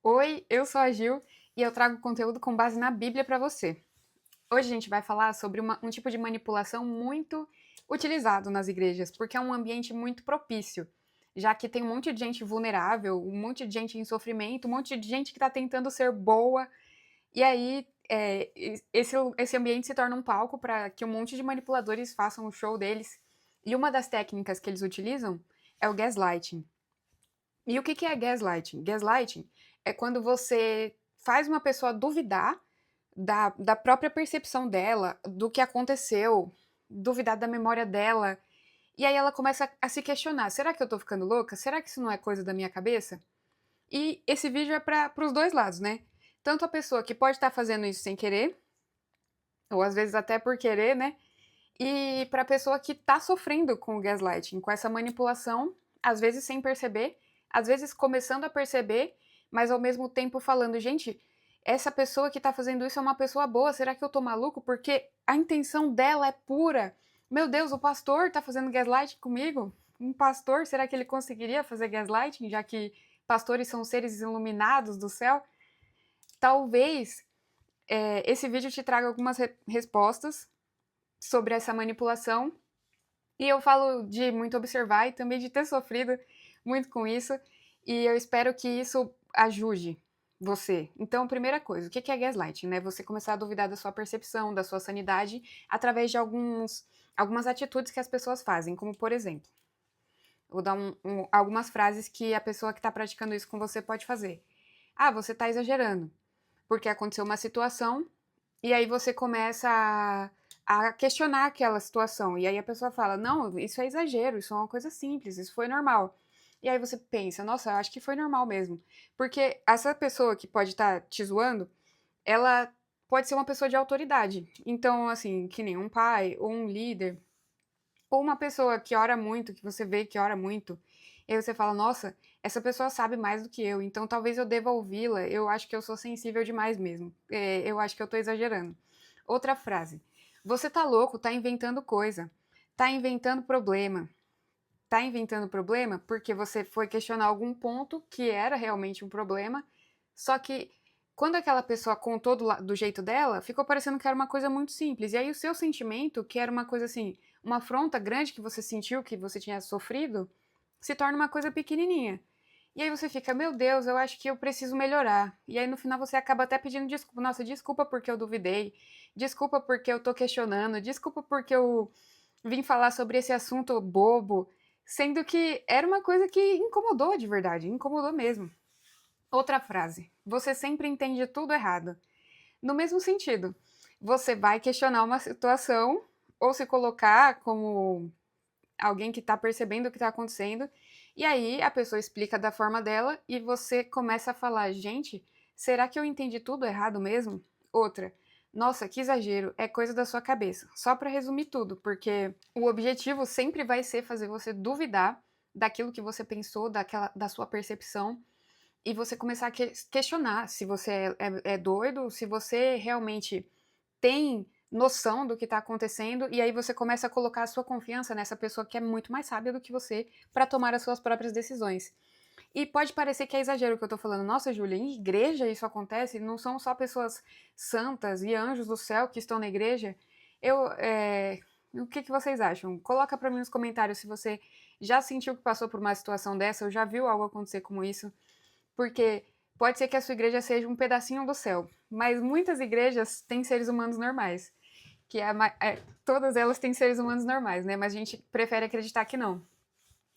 Oi, eu sou a Gil e eu trago conteúdo com base na Bíblia para você. Hoje a gente vai falar sobre um tipo de manipulação muito utilizado nas igrejas, porque é um ambiente muito propício, já que tem um monte de gente vulnerável, um monte de gente em sofrimento, um monte de gente que está tentando ser boa, e aí esse ambiente se torna um palco para que um monte de manipuladores façam o show deles. E uma das técnicas que eles utilizam é o gaslighting. E o que é gaslighting? Gaslighting é quando você faz uma pessoa duvidar da própria percepção dela, do que aconteceu, duvidar da memória dela. E aí ela começa a se questionar: será que eu tô ficando louca? Será que isso não é coisa da minha cabeça? E esse vídeo é para os dois lados, né? Tanto a pessoa que pode estar fazendo isso sem querer, ou às vezes até por querer, né? E para a pessoa que está sofrendo com o gaslighting, com essa manipulação, às vezes sem perceber, às vezes começando a perceber, mas ao mesmo tempo falando, gente, essa pessoa que está fazendo isso é uma pessoa boa, será que eu tô maluco? Porque a intenção dela é pura. Meu Deus, o pastor está fazendo gaslighting comigo? Um pastor, será que ele conseguiria fazer gaslighting, já que pastores são seres iluminados do céu? Talvez esse vídeo te traga algumas respostas sobre essa manipulação. E eu falo de muito observar e também de ter sofrido muito com isso. E eu espero que isso ajude você. Então, primeira coisa, o que é gaslighting? Né? Você começar a duvidar da sua percepção, da sua sanidade, através de algumas atitudes que as pessoas fazem. Como, por exemplo, vou dar algumas frases que a pessoa que está praticando isso com você pode fazer. Ah, você está exagerando, porque aconteceu uma situação e aí você começa a questionar aquela situação. E aí a pessoa fala: não, isso é exagero, isso é uma coisa simples, isso foi normal. E aí você pensa: nossa, eu acho que foi normal mesmo. Porque essa pessoa que pode estar te zoando, ela pode ser uma pessoa de autoridade. Então, assim, que nem um pai ou um líder, ou uma pessoa que ora muito, que você vê que ora muito. E aí você fala: nossa, essa pessoa sabe mais do que eu, então talvez eu deva ouvi-la. Eu acho que eu sou sensível demais mesmo. Eu acho que eu tô exagerando. Outra frase: você tá louco, tá inventando coisa, tá inventando problema. Tá inventando problema porque você foi questionar algum ponto que era realmente um problema, só que quando aquela pessoa contou do jeito dela, ficou parecendo que era uma coisa muito simples. E aí o seu sentimento, que era uma coisa assim, uma afronta grande que você sentiu, que você tinha sofrido, se torna uma coisa pequenininha. E aí você fica: meu Deus, eu acho que eu preciso melhorar. E aí no final você acaba até pedindo desculpa. Nossa, desculpa porque eu duvidei. Desculpa porque eu tô questionando. Desculpa porque eu vim falar sobre esse assunto bobo. Sendo que era uma coisa que incomodou de verdade. Incomodou mesmo. Outra frase: você sempre entende tudo errado. No mesmo sentido, você vai questionar uma situação ou se colocar como alguém que está percebendo o que está acontecendo, e aí a pessoa explica da forma dela e você começa a falar: gente, será que eu entendi tudo errado mesmo? Outra: nossa, que exagero, é coisa da sua cabeça. Só para resumir tudo, porque o objetivo sempre vai ser fazer você duvidar daquilo que você pensou, da sua percepção, e você começar a questionar se você é doido, se você realmente tem noção do que está acontecendo, e aí você começa a colocar a sua confiança nessa pessoa que é muito mais sábia do que você para tomar as suas próprias decisões. E pode parecer que é exagero o que eu tô falando. Nossa, Júlia, em igreja isso acontece? Não são só pessoas santas e anjos do céu que estão na igreja? O que vocês acham? Coloca para mim nos comentários se você já sentiu que passou por uma situação dessa ou já viu algo acontecer como isso. Porque pode ser que a sua igreja seja um pedacinho do céu, mas muitas igrejas têm seres humanos normais, que todas elas têm seres humanos normais, né? Mas a gente prefere acreditar que não.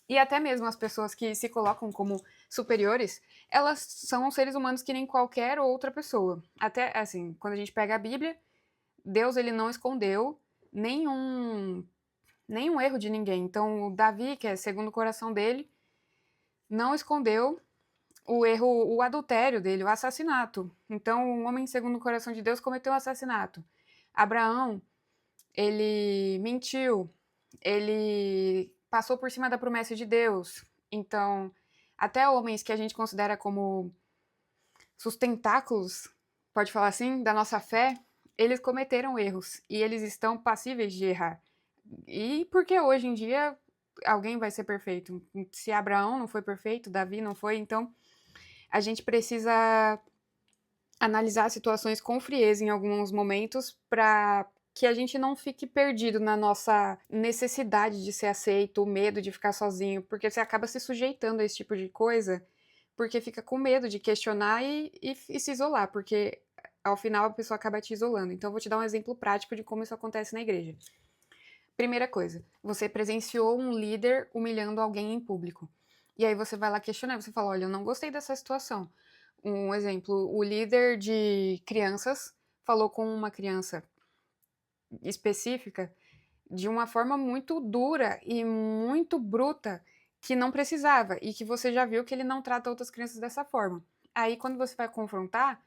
E até mesmo as pessoas que se colocam como superiores, elas são seres humanos que nem qualquer outra pessoa. Até assim, quando a gente pega a Bíblia, Deus ele não escondeu nenhum nenhum erro de ninguém. Então, o Davi, que é segundo o coração dele, não escondeu o erro, o adultério dele, o assassinato. Então, um homem segundo o coração de Deus cometeu um assassinato. Abraão, ele mentiu, ele passou por cima da promessa de Deus. Então, até homens que a gente considera como sustentáculos, pode falar assim, da nossa fé, eles cometeram erros e eles estão passíveis de errar. E porque hoje em dia alguém vai ser perfeito? Se Abraão não foi perfeito, Davi não foi, então A gente precisa analisar situações com frieza em alguns momentos para que a gente não fique perdido na nossa necessidade de ser aceito, o medo de ficar sozinho, porque você acaba se sujeitando a esse tipo de coisa, porque fica com medo de questionar e se isolar, porque ao final a pessoa acaba te isolando. Então eu vou te dar um exemplo prático de como isso acontece na igreja. Primeira coisa, você presenciou um líder humilhando alguém em público. E aí você vai lá questionar, você fala, olha, eu não gostei dessa situação. Um exemplo, o líder de crianças falou com uma criança específica de uma forma muito dura e muito bruta que não precisava e que você já viu que ele não trata outras crianças dessa forma. Aí quando você vai confrontar,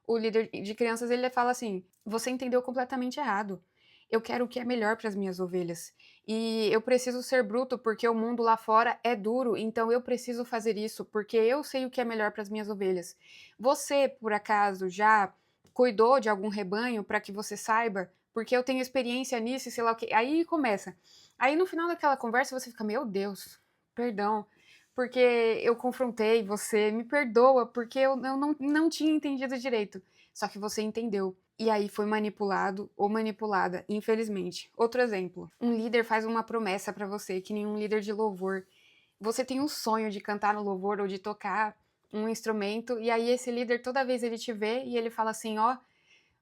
o líder de crianças ele fala assim: "Você entendeu completamente errado. Eu quero o que é melhor para as minhas ovelhas. E eu preciso ser bruto porque o mundo lá fora é duro, então eu preciso fazer isso porque eu sei o que é melhor para as minhas ovelhas. Você, por acaso, já cuidou de algum rebanho para que você saiba? Porque eu tenho experiência nisso e sei lá o que". Aí começa. Aí no final daquela conversa você fica: "Meu Deus, perdão, porque eu confrontei você, me perdoa, porque eu não tinha entendido direito". Só que você entendeu. E aí foi manipulado ou manipulada, infelizmente. Outro exemplo: um líder faz uma promessa pra você, que nem um líder de louvor. Você tem um sonho de cantar no louvor ou de tocar um instrumento, e aí esse líder, toda vez ele te vê e ele fala assim: ó,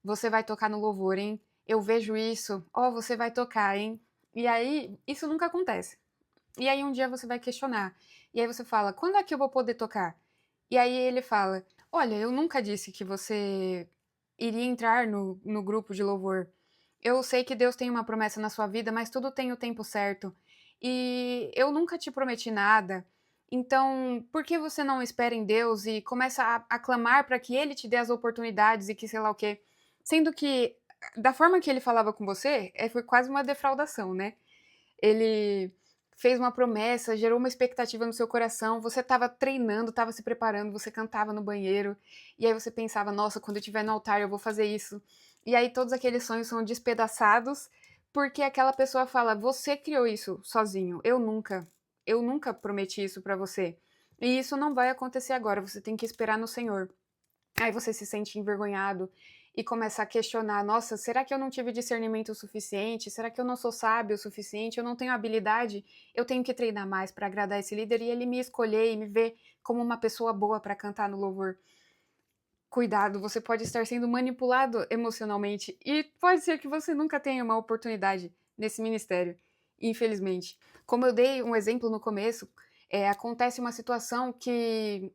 você vai tocar no louvor, hein? Eu vejo isso, ó, você vai tocar, hein? E aí, isso nunca acontece. E aí um dia você vai questionar. E aí você fala, quando é que eu vou poder tocar? E aí ele fala, olha, eu nunca disse que você iria entrar no grupo de louvor. Eu sei que Deus tem uma promessa na sua vida, mas tudo tem o tempo certo. E eu nunca te prometi nada. Então, por que você não espera em Deus e começa a clamar para que Ele te dê as oportunidades e que sei lá o quê? Sendo que, da forma que ele falava com você, foi quase uma defraudação, né? Ele fez uma promessa, gerou uma expectativa no seu coração, você estava treinando, estava se preparando, você cantava no banheiro, e aí você pensava, nossa, quando eu estiver no altar eu vou fazer isso. E aí todos aqueles sonhos são despedaçados, porque aquela pessoa fala, você criou isso sozinho, eu nunca prometi isso para você. E isso não vai acontecer agora, você tem que esperar no Senhor. Aí você se sente envergonhado e começa a questionar: nossa, será que eu não tive discernimento o suficiente? Será que eu não sou sábio o suficiente? Eu não tenho habilidade? Eu tenho que treinar mais para agradar esse líder e ele me escolher e me ver como uma pessoa boa para cantar no louvor. Cuidado, você pode estar sendo manipulado emocionalmente e pode ser que você nunca tenha uma oportunidade nesse ministério, infelizmente. Como eu dei um exemplo no começo, acontece uma situação que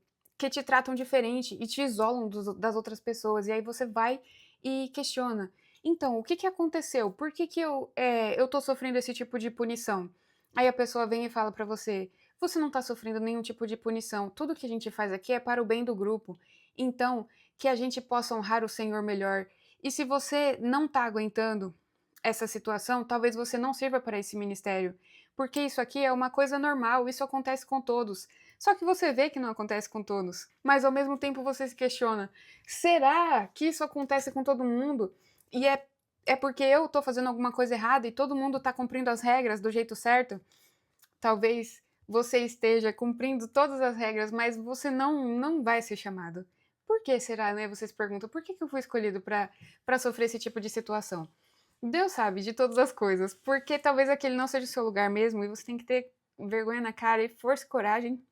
te tratam diferente e te isolam das outras pessoas, e aí você vai e questiona. Então, o que, que aconteceu? Por que, que eu tô sofrendo esse tipo de punição? Aí a pessoa vem e fala pra você não tá sofrendo nenhum tipo de punição. Tudo que a gente faz aqui é para o bem do grupo. Então, que a gente possa honrar o Senhor melhor. E se você não está aguentando essa situação, talvez você não sirva para esse ministério, porque isso aqui é uma coisa normal, isso acontece com todos. Só que você vê que não acontece com todos, mas ao mesmo tempo você se questiona: será que isso acontece com todo mundo? E é porque eu estou fazendo alguma coisa errada e todo mundo está cumprindo as regras do jeito certo? Talvez você esteja cumprindo todas as regras, mas você não vai ser chamado. Por que será, né? Você se pergunta, por que eu fui escolhido para sofrer esse tipo de situação? Deus sabe de todas as coisas, porque talvez aquele não seja o seu lugar mesmo e você tem que ter vergonha na cara e força e coragem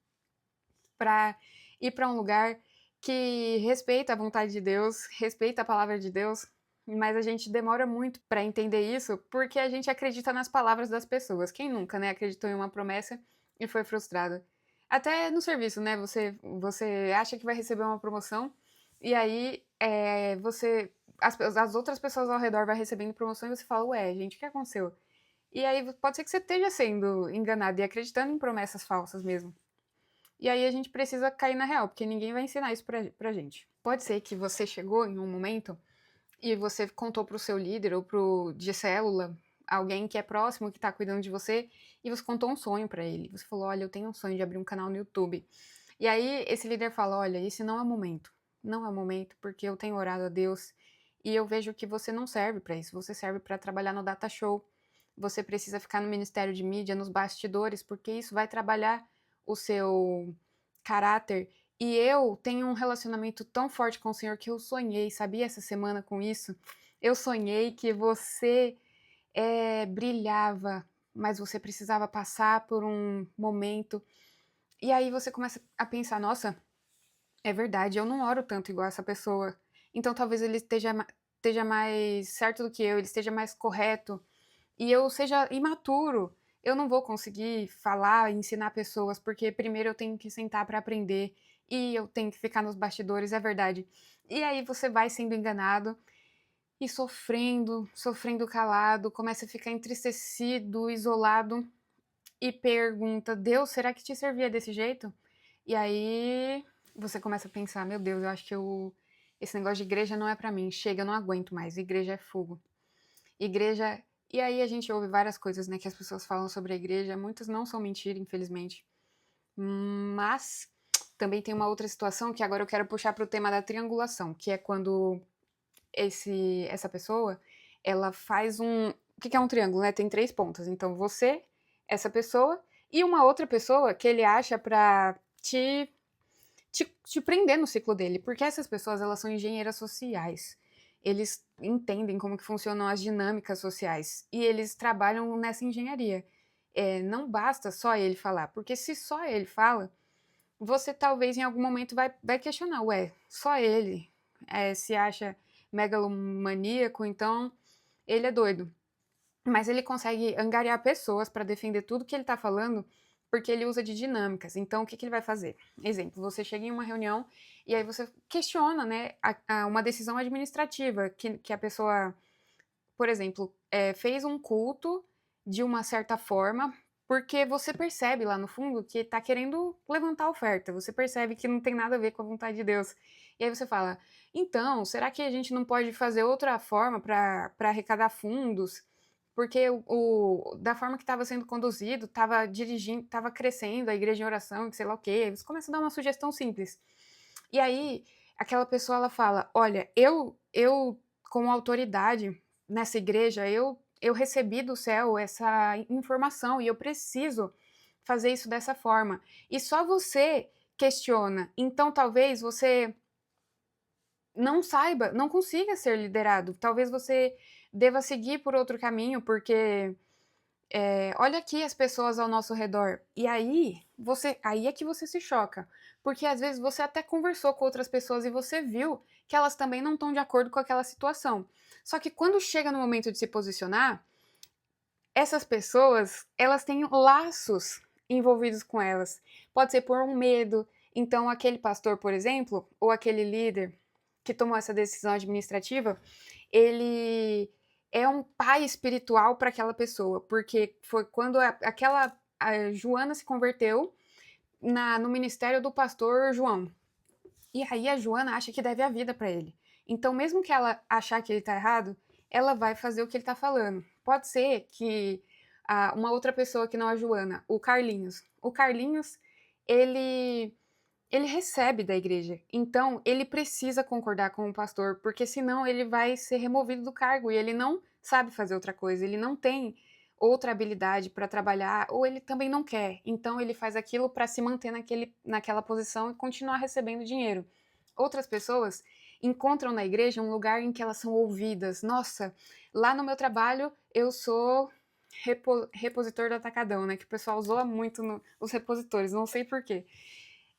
para ir para um lugar que respeita a vontade de Deus, respeita a palavra de Deus, mas a gente demora muito para entender isso porque a gente acredita nas palavras das pessoas. Quem nunca, né, acreditou em uma promessa e foi frustrado? Até no serviço, né? Você acha que vai receber uma promoção e aí as outras pessoas ao redor vai recebendo promoção e você fala, ué, gente, o que aconteceu? E aí pode ser que você esteja sendo enganado e acreditando em promessas falsas mesmo. E aí a gente precisa cair na real, porque ninguém vai ensinar isso pra gente. Pode ser que você chegou em um momento e você contou pro seu líder ou pro de célula, alguém que é próximo, que tá cuidando de você, e você contou um sonho pra ele. Você falou: "Olha, eu tenho um sonho de abrir um canal no YouTube". E aí esse líder fala: "Olha, esse não é o momento. Não é o momento, porque eu tenho orado a Deus e eu vejo que você não serve pra isso. Você serve pra trabalhar no data show. Você precisa ficar no Ministério de Mídia, nos bastidores, porque isso vai trabalhar o seu caráter E eu tenho um relacionamento tão forte com o Senhor que eu sonhei, sabia, essa semana com isso? Eu sonhei que você brilhava, mas você precisava passar por um momento. E aí você começa a pensar, nossa, é verdade, eu não oro tanto igual essa pessoa. Então talvez ele esteja mais certo do que eu, ele esteja mais correto. E eu seja imaturo. Eu não vou conseguir falar e ensinar pessoas, porque primeiro eu tenho que sentar para aprender e eu tenho que ficar nos bastidores, é verdade. E aí você vai sendo enganado e sofrendo, sofrendo calado, começa a ficar entristecido, isolado e pergunta: Deus, será que te servia desse jeito? E aí você começa a pensar: meu Deus, eu acho que esse negócio de igreja não é para mim. Chega, eu não aguento mais. Igreja é fogo. Igreja. E aí a gente ouve várias coisas, né, que as pessoas falam sobre a igreja. Muitas não são mentira, infelizmente. Mas também tem uma outra situação que agora eu quero puxar para o tema da triangulação, que é quando essa pessoa, ela faz um. O que é um triângulo, né? Tem 3 pontas. Então você, essa pessoa e uma outra pessoa que ele acha pra te prender no ciclo dele. Porque essas pessoas, elas são engenheiras sociais. Eles entendem como que funcionam as dinâmicas sociais. E eles trabalham nessa engenharia. Não basta só ele falar. Porque se só ele fala, você talvez em algum momento vai questionar. Ué, só ele se acha megalomaníaco, então ele é doido. Mas ele consegue angariar pessoas para defender tudo que ele está falando, porque ele usa de dinâmicas. Então, o que ele vai fazer? Exemplo, você chega em uma reunião e aí você questiona, né, uma decisão administrativa que a pessoa, por exemplo, fez um culto de uma certa forma, porque você percebe lá no fundo que está querendo levantar a oferta, você percebe que não tem nada a ver com a vontade de Deus. E aí você fala, então, será que a gente não pode fazer outra forma para arrecadar fundos? Porque da forma que estava sendo conduzido, estava dirigindo, estava crescendo a igreja em oração, que sei lá o quê. Aí você começa a dar uma sugestão simples. E aí, aquela pessoa, ela fala, olha, eu com autoridade nessa igreja, eu recebi do céu essa informação e eu preciso fazer isso dessa forma. E só você questiona. Então, talvez você não saiba, não consiga ser liderado. Talvez você deva seguir por outro caminho, porque olha aqui as pessoas ao nosso redor. E aí é que você se choca. Porque às vezes você até conversou com outras pessoas e você viu que elas também não estão de acordo com aquela situação. Só que quando chega no momento de se posicionar, essas pessoas, elas têm laços envolvidos com elas. Pode ser por um medo. Então, aquele pastor, por exemplo, ou aquele líder que tomou essa decisão administrativa, ele é um pai espiritual para aquela pessoa, porque foi quando a Joana se converteu no ministério do pastor João. E aí a Joana acha que deve a vida para ele. Então, mesmo que ela achar que ele tá errado, ela vai fazer o que ele tá falando. Pode ser que uma outra pessoa que não a Joana, o Carlinhos. O Carlinhos, ele recebe da igreja. Então, ele precisa concordar com o pastor, porque senão ele vai ser removido do cargo e ele não sabe fazer outra coisa, ele não tem outra habilidade para trabalhar ou ele também não quer. Então, ele faz aquilo para se manter naquela posição e continuar recebendo dinheiro. Outras pessoas encontram na igreja um lugar em que elas são ouvidas. Nossa, lá no meu trabalho eu sou repositor do Atacadão, né? Que o pessoal zoa muito os repositores, não sei porquê.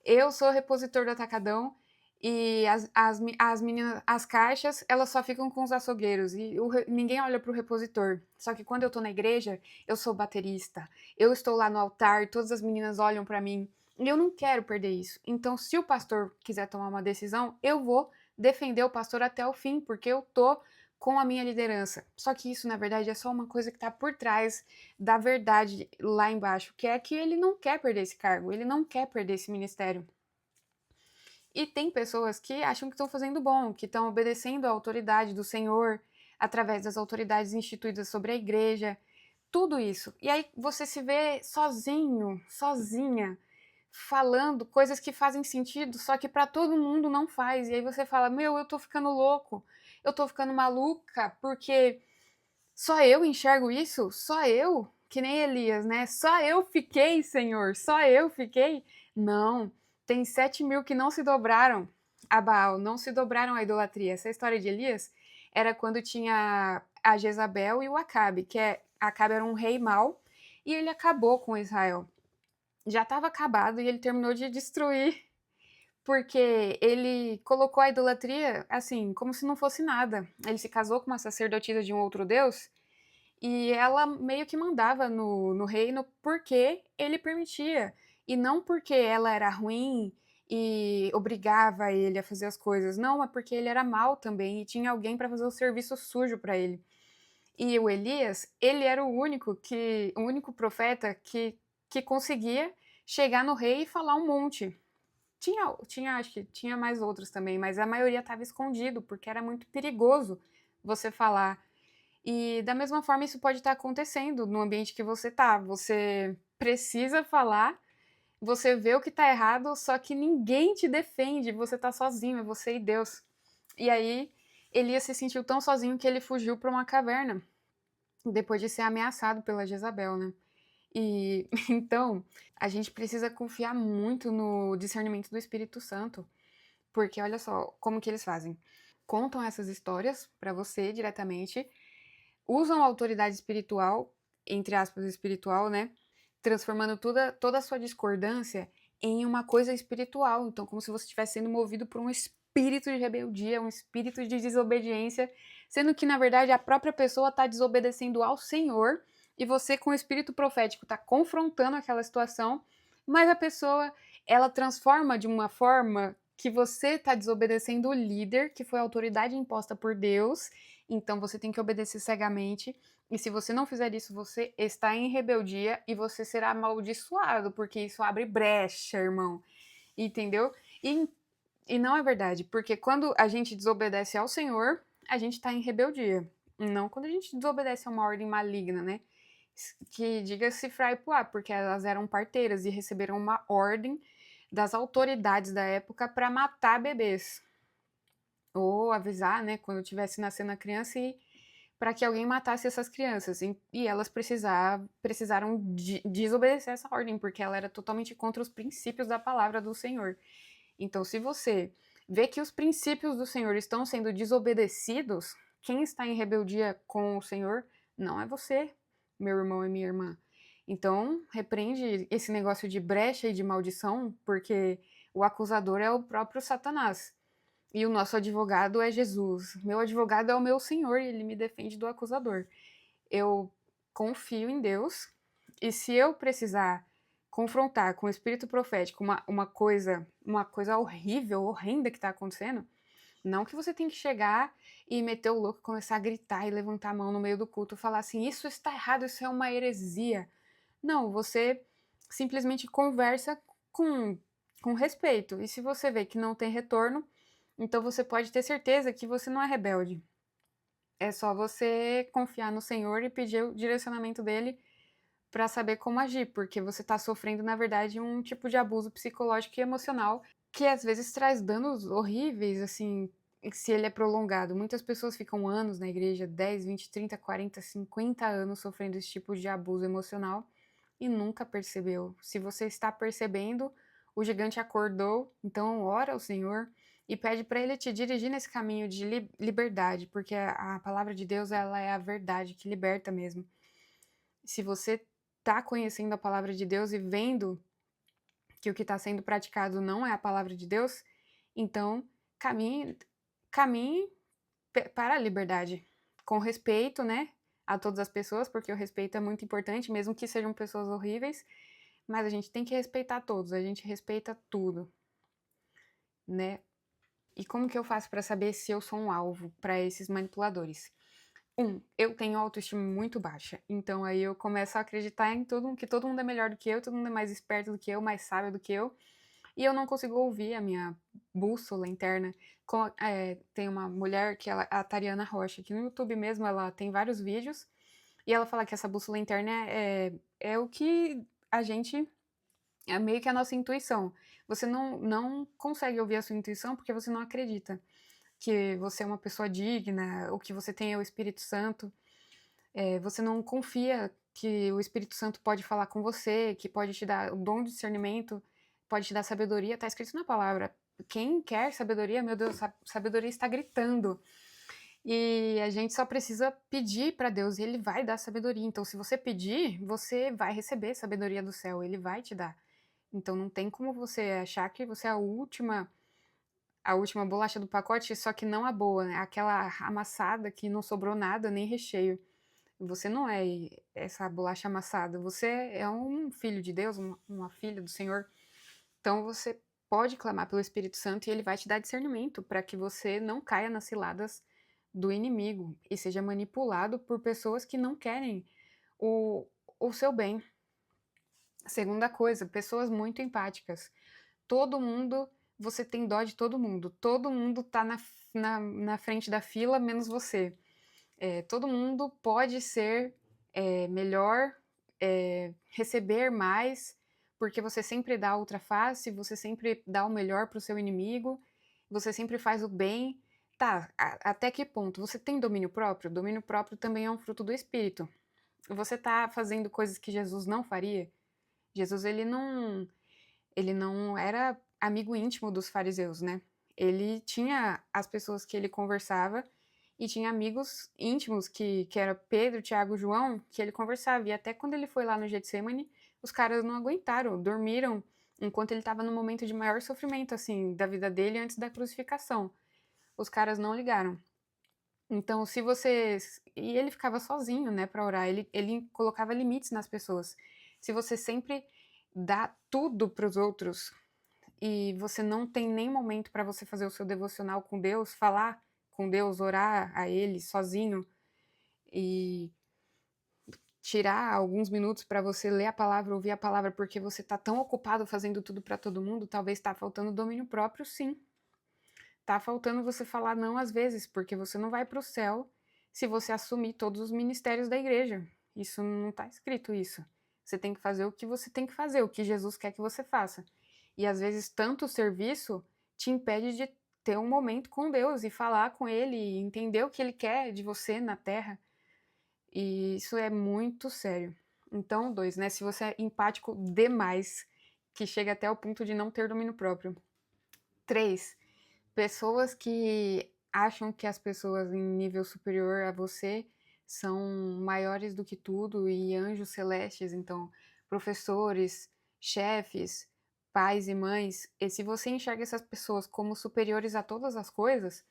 Eu sou repositor do Atacadão e as meninas, as caixas, elas só ficam com os açougueiros e ninguém olha pro repositor. Só que quando eu tô na igreja, eu sou baterista. Eu estou lá no altar, todas as meninas olham para mim e eu não quero perder isso. Então, se o pastor quiser tomar uma decisão, eu vou defender o pastor até o fim, porque eu tô com a minha liderança. Só que isso, na verdade, é só uma coisa que tá por trás da verdade lá embaixo, que é que ele não quer perder esse cargo, ele não quer perder esse ministério. E tem pessoas que acham que estão fazendo bom, que estão obedecendo à autoridade do Senhor, através das autoridades instituídas sobre a igreja, tudo isso. E aí você se vê sozinho, sozinha, falando coisas que fazem sentido, só que para todo mundo não faz. E aí você fala: "Meu, eu tô ficando louco. Eu tô ficando maluca, porque só eu enxergo isso? Só eu? Que nem Elias, né? Só eu fiquei, Senhor. Só eu fiquei?" Não. tem 7.000 que não se dobraram a Baal, não se dobraram à idolatria. Essa história de Elias era quando tinha a Jezabel e o Acabe, Acabe era um rei mau, e ele acabou com Israel. Já estava acabado e ele terminou de destruir, porque ele colocou a idolatria, assim, como se não fosse nada. Ele se casou com uma sacerdotisa de um outro deus, e ela meio que mandava no reino porque ele permitia, e não porque ela era ruim e obrigava ele a fazer as coisas. Não, é porque ele era mau também e tinha alguém para fazer o serviço sujo para ele. E o Elias, ele era o único profeta que conseguia chegar no rei e falar um monte. Acho que tinha mais outros também, mas a maioria estava escondido, porque era muito perigoso você falar. E da mesma forma isso pode estar acontecendo no ambiente que você tá. Você precisa falar, você vê o que tá errado, só que ninguém te defende, você tá sozinho, é você e Deus. E aí Elias se sentiu tão sozinho que ele fugiu para uma caverna, depois de ser ameaçado pela Jezabel, né? E então, a gente precisa confiar muito no discernimento do Espírito Santo, porque olha só como que eles fazem. Contam essas histórias para você diretamente, usam a autoridade espiritual, entre aspas, espiritual, né? Transformando toda a sua discordância em uma coisa espiritual. Então, como se você estivesse sendo movido por um espírito de rebeldia, um espírito de desobediência, sendo que, na verdade, a própria pessoa está desobedecendo ao Senhor e você, com o espírito profético, está confrontando aquela situação, mas a pessoa, ela transforma de uma forma que você está desobedecendo o líder, que foi a autoridade imposta por Deus, então você tem que obedecer cegamente. E se você não fizer isso, você está em rebeldia e você será amaldiçoado, porque isso abre brecha, irmão. Entendeu? E, e não é verdade, porque quando a gente desobedece ao Senhor, a gente está em rebeldia. Não quando a gente desobedece a uma ordem maligna, né? Que diga-se frai poá, porque elas eram parteiras e receberam uma ordem das autoridades da época para matar bebês. Ou avisar, né, quando tivesse nascendo a criança e para que alguém matasse essas crianças. E elas precisaram desobedecer essa ordem, porque ela era totalmente contra os princípios da palavra do Senhor. Então, se você vê que os princípios do Senhor estão sendo desobedecidos, quem está em rebeldia com o Senhor não é você, meu irmão e minha irmã. Então, repreende esse negócio de brecha e de maldição, porque o acusador é o próprio Satanás. E o nosso advogado é Jesus. Meu advogado é o meu Senhor e ele me defende do acusador. Eu confio em Deus e se eu precisar confrontar com o espírito profético uma coisa horrível, horrenda que está acontecendo, não que você tem que chegar e meter o louco, começar a gritar e levantar a mão no meio do culto e falar assim, isso está errado, isso é uma heresia. Não, você simplesmente conversa com, com respeito. E se você vê que não tem retorno, então você pode ter certeza que você não é rebelde. É só você confiar no Senhor e pedir o direcionamento dele para saber como agir, porque você está sofrendo, na verdade, um tipo de abuso psicológico e emocional que às vezes traz danos horríveis, assim, se ele é prolongado. Muitas pessoas ficam anos na igreja, 10, 20, 30, 40, 50 anos sofrendo esse tipo de abuso emocional e nunca percebeu. Se você está percebendo, o gigante acordou, então ora ao Senhor e pede para ele te dirigir nesse caminho de liberdade, porque a palavra de Deus, ela é a verdade que liberta mesmo. Se você está conhecendo a palavra de Deus e vendo que o que está sendo praticado não é a palavra de Deus, então caminhe para a liberdade, com respeito, né, a todas as pessoas, porque o respeito é muito importante, mesmo que sejam pessoas horríveis, mas a gente tem que respeitar todos, a gente respeita tudo, né? E como que eu faço para saber se eu sou um alvo para esses manipuladores? Eu tenho autoestima muito baixa, então aí eu começo a acreditar em que todo mundo é melhor do que eu, todo mundo é mais esperto do que eu, mais sábio do que eu, e eu não consigo ouvir a minha bússola interna. Tem uma mulher a Tariana Rocha, que no YouTube mesmo ela tem vários vídeos, e ela fala que essa bússola interna é o que a gente é meio que a nossa intuição. Você não consegue ouvir a sua intuição porque você não acredita que você é uma pessoa digna, ou que você tem o Espírito Santo. Você não confia que o Espírito Santo pode falar com você, que pode te dar o dom de discernimento pode te dar sabedoria, tá escrito na palavra. Quem quer sabedoria, meu Deus, sabedoria está gritando. E a gente só precisa pedir para Deus e ele vai dar sabedoria. Então, se você pedir, você vai receber sabedoria do céu, ele vai te dar. Então, não tem como você achar que você é a última bolacha do pacote, só que não a boa, né? Aquela amassada que não sobrou nada, nem recheio. Você não é essa bolacha amassada, você é um filho de Deus, uma filha do Senhor. Então você pode clamar pelo Espírito Santo e ele vai te dar discernimento para que você não caia nas ciladas do inimigo e seja manipulado por pessoas que não querem o, o seu bem. Segunda coisa, pessoas muito empáticas. Todo mundo, você tem dó de todo mundo. Todo mundo tá na frente da fila, menos você. Todo mundo pode ser melhor, receber mais, porque você sempre dá a outra face, você sempre dá o melhor pro seu inimigo, você sempre faz o bem. Tá, até que ponto? Você tem domínio próprio? Domínio próprio também é um fruto do Espírito. Você tá fazendo coisas que Jesus não faria? Jesus, ele não era amigo íntimo dos fariseus, né? Ele tinha as pessoas que ele conversava e tinha amigos íntimos, que era Pedro, Tiago, João, que ele conversava. E até quando ele foi lá no Getsemane, os caras não aguentaram, dormiram, enquanto ele estava no momento de maior sofrimento, assim, da vida dele antes da crucificação. Os caras não ligaram. Então, se você... E ele ficava sozinho, né, pra orar. Ele colocava limites nas pessoas. Se você sempre dá tudo pros outros e você não tem nem momento para você fazer o seu devocional com Deus, falar com Deus, orar a Ele sozinho e tirar alguns minutos para você ler a palavra, ouvir a palavra, porque você tá tão ocupado fazendo tudo para todo mundo, talvez tá faltando domínio próprio, sim. Tá faltando você falar não às vezes, porque você não vai pro céu se você assumir todos os ministérios da igreja. Isso não tá escrito isso. Você tem que fazer o que você tem que fazer, o que Jesus quer que você faça. E às vezes tanto serviço te impede de ter um momento com Deus e falar com Ele e entender o que Ele quer de você na Terra. E isso é muito sério. Então, 2, né? Se você é empático demais, que chega até o ponto de não ter domínio próprio. 3, pessoas que acham que as pessoas em nível superior a você são maiores do que tudo e anjos celestes, então professores, chefes, pais e mães, e se você enxerga essas pessoas como superiores a todas as coisas,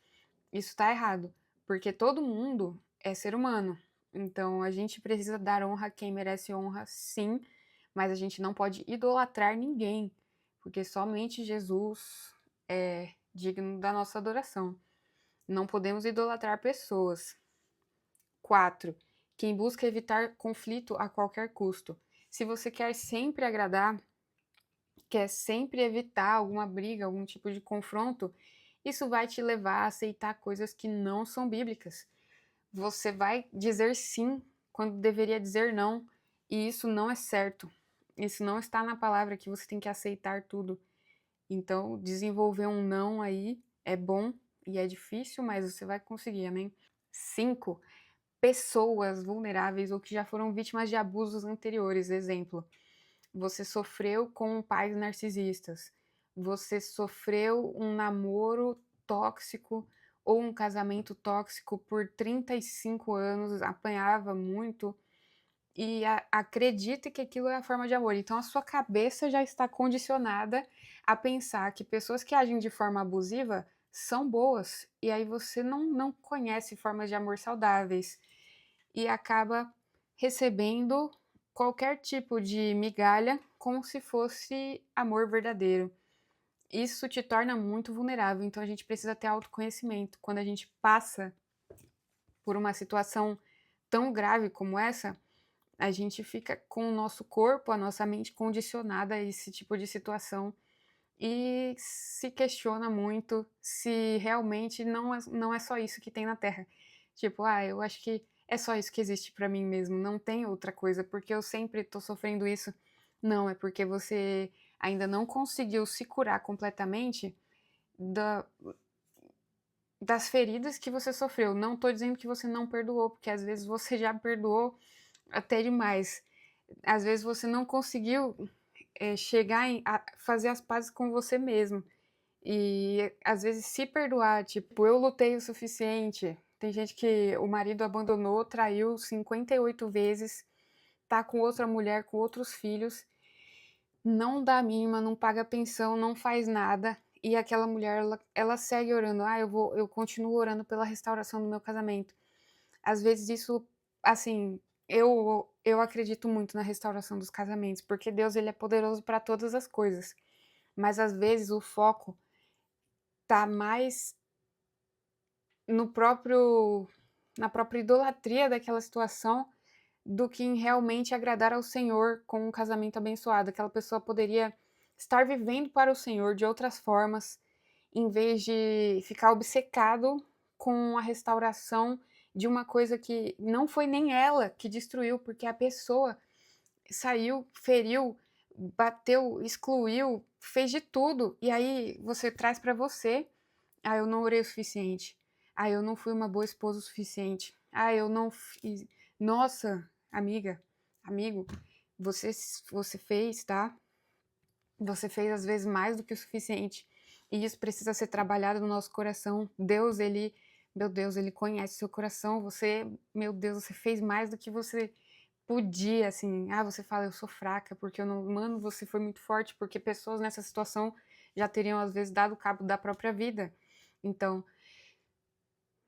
isso está errado, porque todo mundo é ser humano. Então a gente precisa dar honra a quem merece honra, sim, mas a gente não pode idolatrar ninguém, porque somente Jesus é digno da nossa adoração. Não podemos idolatrar pessoas. 4. Quem busca evitar conflito a qualquer custo. Se você quer sempre agradar, quer sempre evitar alguma briga, algum tipo de confronto, isso vai te levar a aceitar coisas que não são bíblicas. Você vai dizer sim quando deveria dizer não, e isso não é certo. Isso não está na palavra que você tem que aceitar tudo. Então, desenvolver um não aí é bom e é difícil, mas você vai conseguir, amém? 5. Pessoas vulneráveis ou que já foram vítimas de abusos anteriores. Exemplo, você sofreu com pais narcisistas, você sofreu um namoro tóxico ou um casamento tóxico por 35 anos, apanhava muito e acredita que aquilo é a forma de amor. Então a sua cabeça já está condicionada a pensar que pessoas que agem de forma abusiva são boas. E aí você não conhece formas de amor saudáveis e acaba recebendo qualquer tipo de migalha como se fosse amor verdadeiro. Isso te torna muito vulnerável, então a gente precisa ter autoconhecimento. Quando a gente passa por uma situação tão grave como essa, a gente fica com o nosso corpo, a nossa mente condicionada a esse tipo de situação e se questiona muito se realmente não é só isso que tem na Terra. Tipo, eu acho que é só isso que existe pra mim mesmo, não tem outra coisa, porque eu sempre tô sofrendo isso. Não, é porque você ainda não conseguiu se curar completamente da, das feridas que você sofreu. Não tô dizendo que você não perdoou, porque às vezes você já perdoou até demais. Às vezes você não conseguiu chegar a fazer as pazes com você mesmo. E às vezes se perdoar, tipo, eu lutei o suficiente. Tem gente que o marido abandonou, traiu 58 vezes, tá com outra mulher, com outros filhos, não dá a mínima, não paga pensão, não faz nada. E aquela mulher, ela segue orando. Ah, eu continuo orando pela restauração do meu casamento. Às vezes isso, assim, eu acredito muito na restauração dos casamentos, porque Deus ele é poderoso para todas as coisas. Mas às vezes o foco tá mais no próprio na própria idolatria daquela situação, do que em realmente agradar ao Senhor com um casamento abençoado. Aquela pessoa poderia estar vivendo para o Senhor de outras formas, em vez de ficar obcecado com a restauração de uma coisa que não foi nem ela que destruiu, porque a pessoa saiu, feriu, bateu, excluiu, fez de tudo. E aí você traz para você: ah, eu não orei o suficiente. Ah, eu não fui uma boa esposa o suficiente. Ah, eu não fiz. Nossa, amiga, amigo, você fez, tá? Você fez às vezes mais do que o suficiente. E isso precisa ser trabalhado no nosso coração. Deus, meu Deus, ele conhece seu coração. Você, meu Deus, você fez mais do que você podia, assim. Ah, você fala, eu sou fraca, porque eu não. Mano, você foi muito forte, porque pessoas nessa situação já teriam, às vezes, dado cabo da própria vida. Então,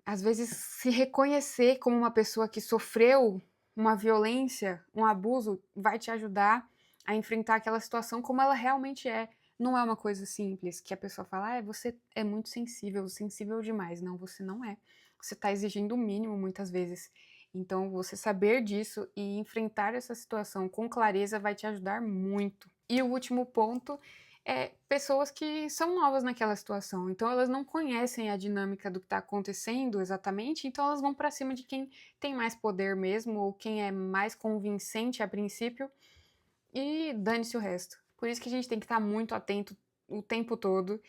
às vezes, se reconhecer como uma pessoa que sofreu uma violência, um abuso, vai te ajudar a enfrentar aquela situação como ela realmente é. Não é uma coisa simples que a pessoa fala, ah, você é muito sensível, sensível demais. Não, você não é. Você está exigindo o mínimo muitas vezes. Então, você saber disso e enfrentar essa situação com clareza vai te ajudar muito. E o último ponto pessoas que são novas naquela situação, então elas não conhecem a dinâmica do que está acontecendo exatamente, então elas vão para cima de quem tem mais poder mesmo, ou quem é mais convincente a princípio, e dane-se o resto. Por isso que a gente tem que estar muito atento o tempo todo,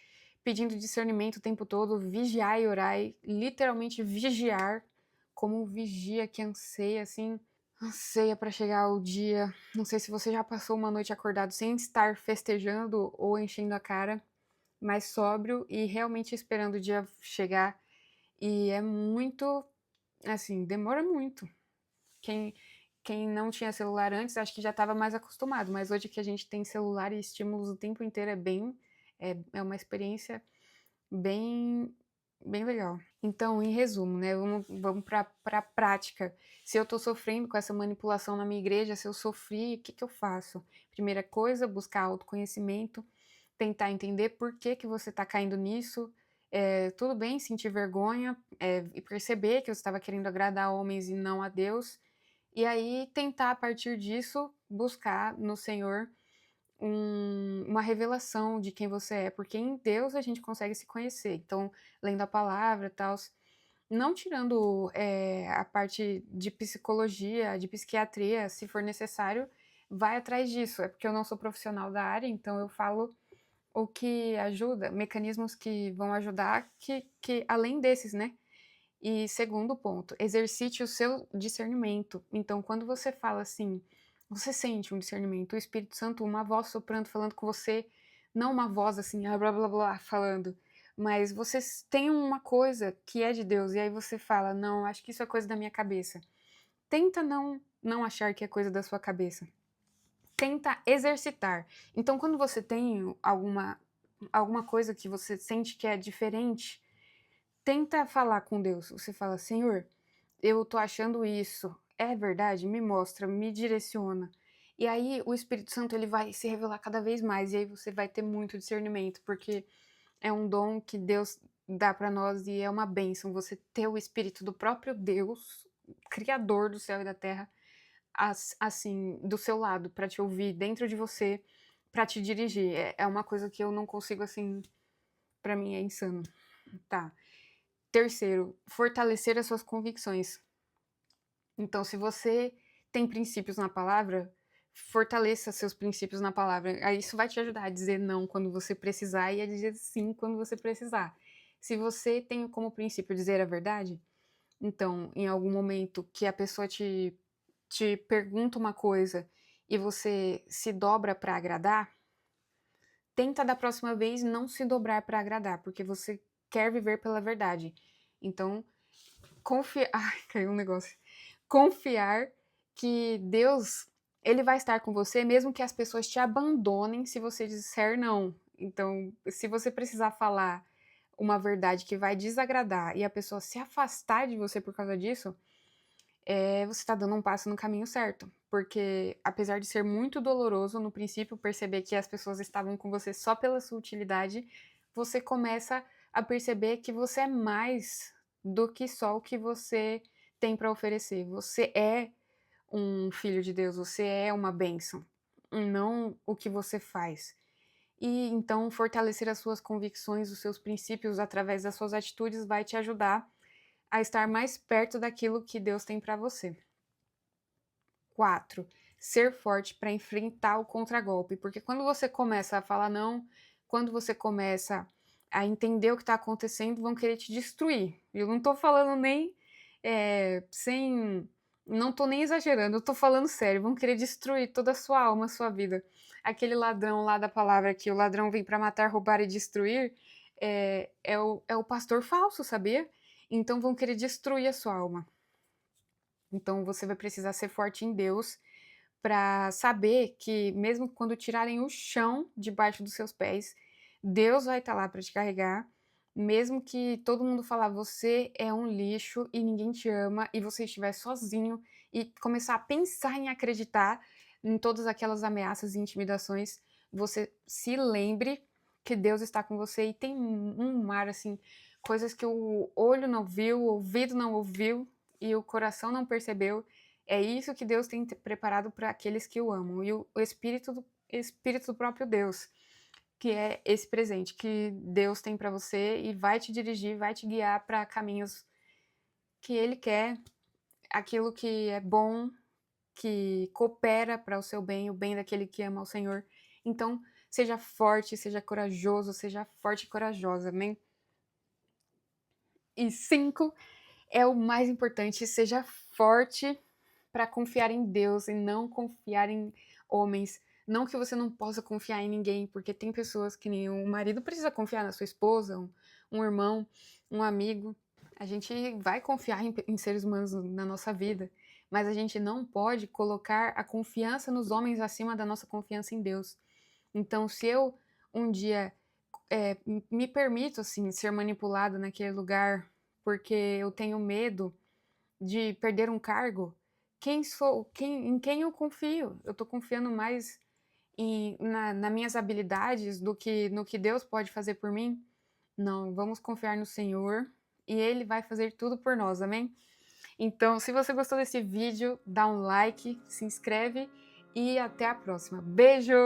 pedindo discernimento o tempo todo, vigiar e orar, e literalmente vigiar, como um vigia que anseia, assim, anseia para chegar o dia. Não sei se você já passou uma noite acordado sem estar festejando ou enchendo a cara, mas sóbrio e realmente esperando o dia chegar. E é muito, assim, demora muito. Quem, quem não tinha celular antes, acho que já estava mais acostumado, mas hoje que a gente tem celular e estímulos o tempo inteiro é uma experiência bem, bem legal. Então, em resumo, né, vamos para a prática. Se eu estou sofrendo com essa manipulação na minha igreja, se eu sofri, o que, que eu faço? Primeira coisa, buscar autoconhecimento, tentar entender por que, que você está caindo nisso. Tudo bem sentir vergonha e perceber que eu estava querendo agradar homens e não a Deus. E aí tentar, a partir disso, buscar no Senhor uma revelação de quem você é, porque em Deus a gente consegue se conhecer. Então, lendo a palavra e tal, não tirando a parte de psicologia, de psiquiatria, se for necessário, vai atrás disso. É porque eu não sou profissional da área, então eu falo o que ajuda, mecanismos que vão ajudar, que além desses, né? E segundo ponto, exercite o seu discernimento. Então, quando você fala assim, você sente um discernimento, o Espírito Santo, uma voz soprando, falando com você, não uma voz assim, blá blá blá, falando, mas você tem uma coisa que é de Deus, e aí você fala, não, acho que isso é coisa da minha cabeça. Tenta não achar que é coisa da sua cabeça. Tenta exercitar. Então, quando você tem alguma coisa que você sente que é diferente, tenta falar com Deus. Você fala, Senhor, eu tô achando isso. É verdade? Me mostra, me direciona. E aí o Espírito Santo ele vai se revelar cada vez mais e aí você vai ter muito discernimento, porque é um dom que Deus dá para nós e é uma bênção você ter o Espírito do próprio Deus, criador do céu e da terra, assim, do seu lado, para te ouvir dentro de você, para te dirigir. É uma coisa que eu não consigo, assim, para mim é insano. Tá. Terceiro, fortalecer as suas convicções. Então, se você tem princípios na palavra, fortaleça seus princípios na palavra. Aí isso vai te ajudar a dizer não quando você precisar e a dizer sim quando você precisar. Se você tem como princípio dizer a verdade, então, em algum momento que a pessoa te pergunta uma coisa e você se dobra para agradar, tenta da próxima vez não se dobrar para agradar, porque você quer viver pela verdade. Então, confiar. Ai, caiu um negócio. Confiar que Deus, ele vai estar com você, mesmo que as pessoas te abandonem se você disser não. Então, se você precisar falar uma verdade que vai desagradar e a pessoa se afastar de você por causa disso, você está dando um passo no caminho certo. Porque, apesar de ser muito doloroso no princípio perceber que as pessoas estavam com você só pela sua utilidade, você começa a perceber que você é mais do que só o que você tem para oferecer. Você é um filho de Deus, você é uma bênção, não o que você faz. E então fortalecer as suas convicções, os seus princípios através das suas atitudes vai te ajudar a estar mais perto daquilo que Deus tem para você. 4. Ser forte para enfrentar o contragolpe, porque quando você começa a falar não, quando você começa a entender o que está acontecendo, vão querer te destruir. Eu não estou falando nem sem. Não estou nem exagerando, eu estou falando sério. Vão querer destruir toda a sua alma, a sua vida. Aquele ladrão lá da palavra que o ladrão vem para matar, roubar e destruir, é o pastor falso, sabia? Então vão querer destruir a sua alma. Então você vai precisar ser forte em Deus para saber que mesmo quando tirarem o chão debaixo dos seus pés, Deus vai estar lá para te carregar, mesmo que todo mundo falar você é um lixo e ninguém te ama e você estiver sozinho e começar a pensar em acreditar em todas aquelas ameaças e intimidações, você se lembre que Deus está com você e tem um mar assim, coisas que o olho não viu, o ouvido não ouviu e o coração não percebeu. É isso que Deus tem preparado para aqueles que o amam. E o Espírito do próprio Deus, que é esse presente que Deus tem para você e vai te dirigir, vai te guiar para caminhos que Ele quer, aquilo que é bom, que coopera para o seu bem, o bem daquele que ama o Senhor. Então, seja forte, seja corajoso, seja forte e corajosa, amém? E 5 é o mais importante, seja forte para confiar em Deus e não confiar em homens. Não que você não possa confiar em ninguém, porque tem pessoas que nem o marido precisa confiar na sua esposa, um irmão, um amigo. A gente vai confiar em seres humanos na nossa vida, mas a gente não pode colocar a confiança nos homens acima da nossa confiança em Deus. Então, se eu um dia me permito assim ser manipulado naquele lugar porque eu tenho medo de perder um cargo, em quem eu confio? Eu estou confiando mais nas minhas habilidades do que no que Deus pode fazer por mim? Não, vamos confiar no Senhor e Ele vai fazer tudo por nós, amém? Então, se você gostou desse vídeo, dá um like, se inscreve e até a próxima. Beijo!